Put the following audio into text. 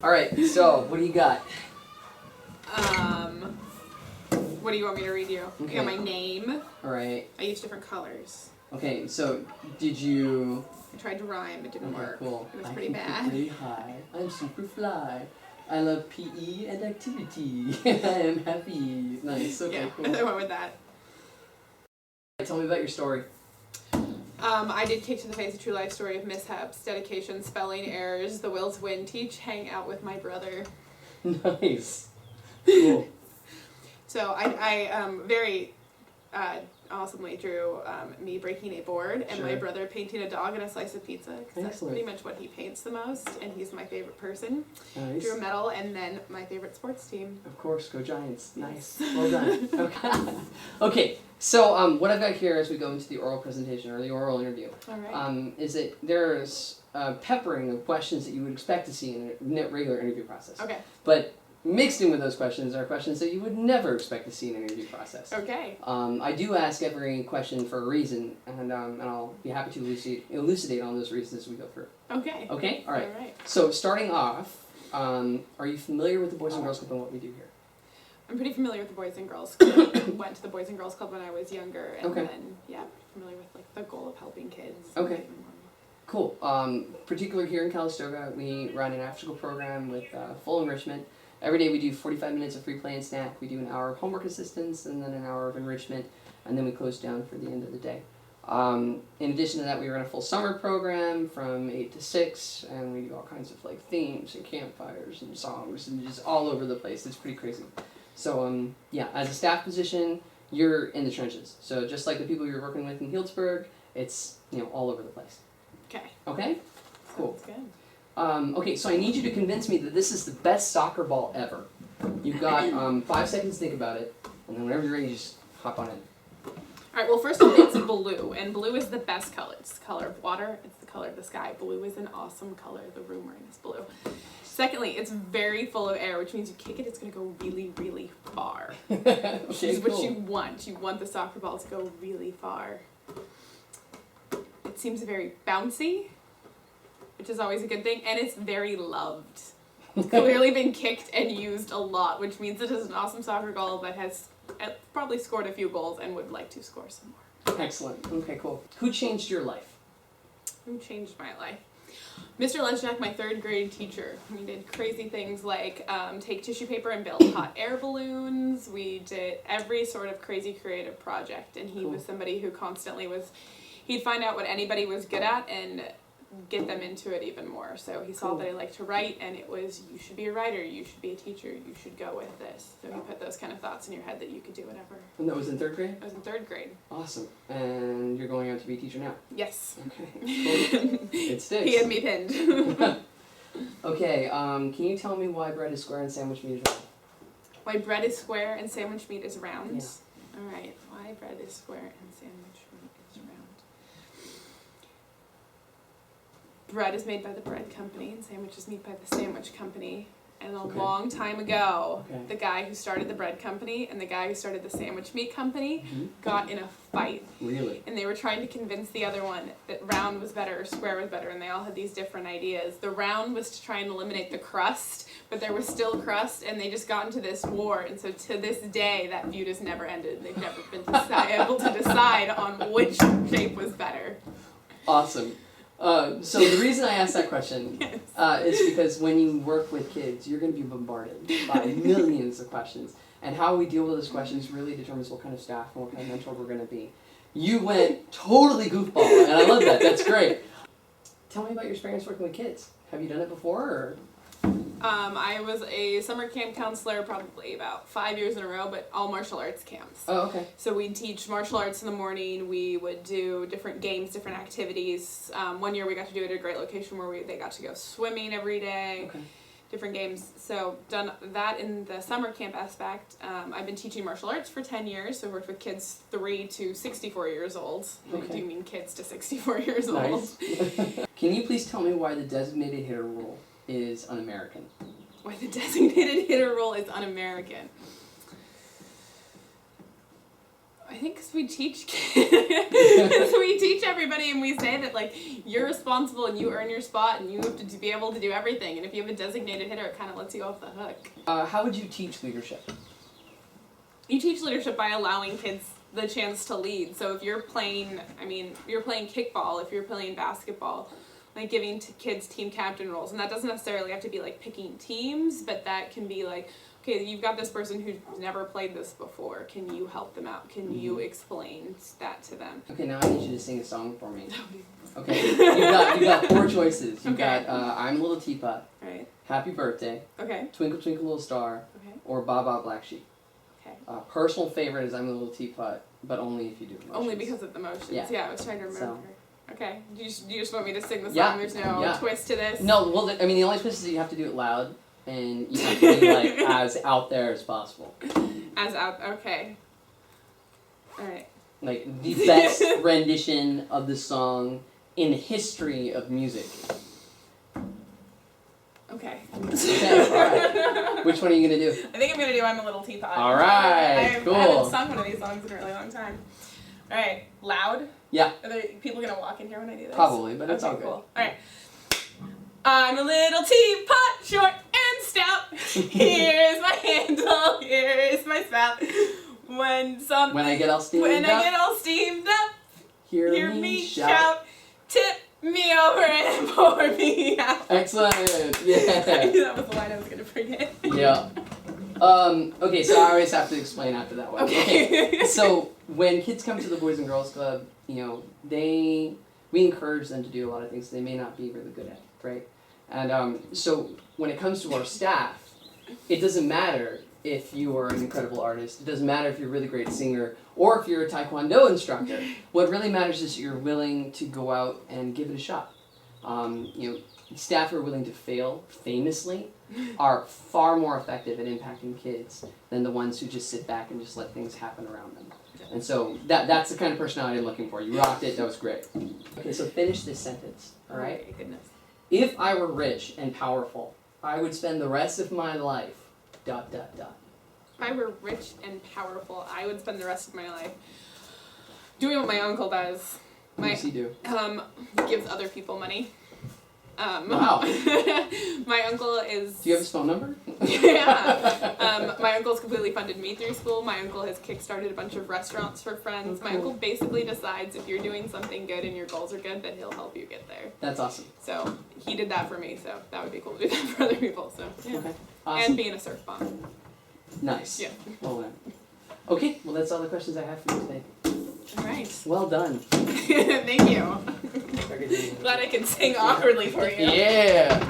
All right, so what do you got? What do you want me to read you? Okay. I got my name. All right. I used different colors. Okay, so did you... I tried to rhyme, it didn't work. Cool. It was pretty bad. I can pretty high. I'm super fly. I love PE and activity. I am happy. Nice, okay, Yeah, cool. I went with that. Tell me about your story. I did Kick to the Face, a true life story of mishaps, dedication, spelling errors, the will to win, teach, hang out with my brother. Nice. Cool. So I very awesomely drew me breaking a board and my brother painting a dog and a slice of pizza. Because that's pretty much what he paints the most, and he's my favorite person. Nice. Drew a medal, and then my favorite sports team. Of course, go Giants. Nice. Well done. Okay. Okay. So what I've got here as we go into the oral presentation or the oral interview, All right. is that there's a peppering of questions that you would expect to see in a regular interview process. Okay. But mixed in with those questions are questions that you would never expect to see in an interview process. Okay. I do ask every question for a reason, and I'll be happy to elucidate on those reasons as we go through. Okay. Okay? All right. All right. So starting off, are you familiar with the Boys and Girls Club and what we do here? I'm pretty familiar with the Boys and Girls Club. I went to the Boys and Girls Club when I was younger, and then, familiar with like the goal of helping kids. Okay. Cool. Particularly here in Calistoga, we run an after-school program with full enrichment. Every day we do 45 minutes of free play and snack. We do an hour of homework assistance and then an hour of enrichment, and then we close down for the end of the day. In addition to that, we run a full summer program from 8 to 6, and we do all kinds of like themes and campfires and songs and just all over the place. It's pretty crazy. So as a staff position, you're in the trenches. So just like the people you're working with in Healdsburg, it's all over the place. Okay. Okay? Cool. Sounds good. Okay, so I need you to convince me that this is the best soccer ball ever. You've got 5 seconds to think about it, and then whenever you're ready, just hop on in. Alright, well first off, it's blue, and blue is the best color. It's the color of water, it's the color of the sky. Blue is an awesome color. The room we're in is blue. Secondly, it's very full of air, which means you kick it, it's going to go really, really far. Okay, Which is cool. what you want. You want the soccer ball to go really far. It seems very bouncy, which is always a good thing, and it's very loved. It's clearly been kicked and used a lot, which means it is an awesome soccer ball that has probably scored a few goals and would like to score some more. Excellent. Okay, cool. Who changed your life? Who changed my life? Mr. Lenchak, my 3rd grade teacher. We did crazy things like take tissue paper and build hot air balloons. We did every sort of crazy creative project, and he was somebody who constantly he'd find out what anybody was good at and get them into it even more. So he saw that I liked to write, and it was, you should be a writer, you should be a teacher, you should go with this. So he put those kind of thoughts in your head that you could do whatever. And that was in 3rd grade? I was in 3rd grade. Awesome. And you're going out to be a teacher now? Yes. Okay, cool. It sticks. He had me pinned. Okay, can you tell me why bread is square and sandwich meat is round? Why bread is square and sandwich meat is round? Yeah. Alright, why bread is square and sandwich meat is round? Bread is made by the bread company, and sandwich is made by the sandwich company. And a long time ago, the guy who started the bread company and the guy who started the sandwich meat company got in a fight. Really? And they were trying to convince the other one that round was better or square was better, and they all had these different ideas. The round was to try and eliminate the crust, but there was still crust, and they just got into this war, and so to this day, that feud has never ended. They've never been able to decide on which shape was better. Awesome. So the reason I asked that question is because when you work with kids, you're going to be bombarded by millions of questions. And how we deal with those questions really determines what kind of staff and what kind of mentor we're going to be. You went totally goofball, and I love that. That's great. Tell me about your experience working with kids. Have you done it before? Or? I was a summer camp counselor probably about 5 years in a row, but all martial arts camps. Oh, okay. So we'd teach martial arts in the morning. We would do different games, different activities. One year we got to do it at a great location where they got to go swimming every day. Okay. Different games. So done that in the summer camp aspect. I've been teaching martial arts for 10 years, so worked with kids 3 to 64 years old. Okay. I do mean kids to 64 years old. Can you please tell me why the designated hitter rule is un-American? Why the designated hitter rule is un-American? I think because we teach kids. We teach everybody everybody and we say that like you're responsible and you earn your spot and you have to be able to do everything. And if you have a designated hitter, it kind of lets you off the hook. How would you teach leadership? You teach leadership by allowing kids the chance to lead. So if you're playing, you're playing kickball, if you're playing basketball, like giving kids team captain roles. And that doesn't necessarily have to be like picking teams, but that can be like, okay, you've got this person who's never played this before. Can you help them out? Can you explain that to them? Okay, now I need you to sing a song for me. Okay, you got 4 choices. You've got I'm a Little Teapot, Right. Happy Birthday, Okay. Twinkle Twinkle Little Star, Okay. or Ba Ba Black Sheep. Okay. Personal favorite is I'm a Little Teapot, but only if you do motions. Only because of the motions. Yeah, I was trying to remember. Okay. Do you just want me to sing the song? Yeah. There's no twist to this? No, well, the only twist is that you have to do it loud, and you have to be, like, as out there as possible. Okay. Alright. Like, the best rendition of the song in the history of music. Okay. Okay, alright. Which one are you going to do? I think I'm going to do I'm a Little Teapot. Alright, cool. I haven't sung one of these songs in a really long time. Alright, loud? Yeah. Are there people going to walk in here when I do this? Probably, but it's all good. Cool. Alright. I'm a little teapot, short and stout. Here's my handle, here's my spout. When I get all steamed up, hear me shout. Tip me over and pour me out. Excellent. Yeah. That was the line I was going to forget. Yeah. Okay, so I always have to explain after that one. Okay. So when kids come to the Boys and Girls Club, we encourage them to do a lot of things they may not be really good at, right? And so when it comes to our staff, it doesn't matter if you are an incredible artist. It doesn't matter if you're a really great singer or if you're a Taekwondo instructor. What really matters is that you're willing to go out and give it a shot. Staff who are willing to fail famously are far more effective at impacting kids than the ones who just sit back and just let things happen around them. And so that's the kind of personality I'm looking for. You rocked it. That was great. Okay, so finish this sentence. All right? Oh my goodness. If I were rich and powerful, I would spend the rest of my life ... If I were rich and powerful, I would spend the rest of my life doing what my uncle does. What does he do? Gives other people money. Wow. My uncle is... Do you have his phone number? Yeah. My uncle's completely funded me through school. My uncle has kickstarted a bunch of restaurants for friends. My uncle basically decides if you're doing something good and your goals are good, then he'll help you get there. That's awesome. So he did that for me, so that would be cool to do that for other people. So yeah. Okay. Awesome. And being a surf bomb. Nice. Yeah. Well done. Okay, well that's all the questions I have for you today. All right. Well done. Thank you. Glad I can sing awkwardly for you. Yeah.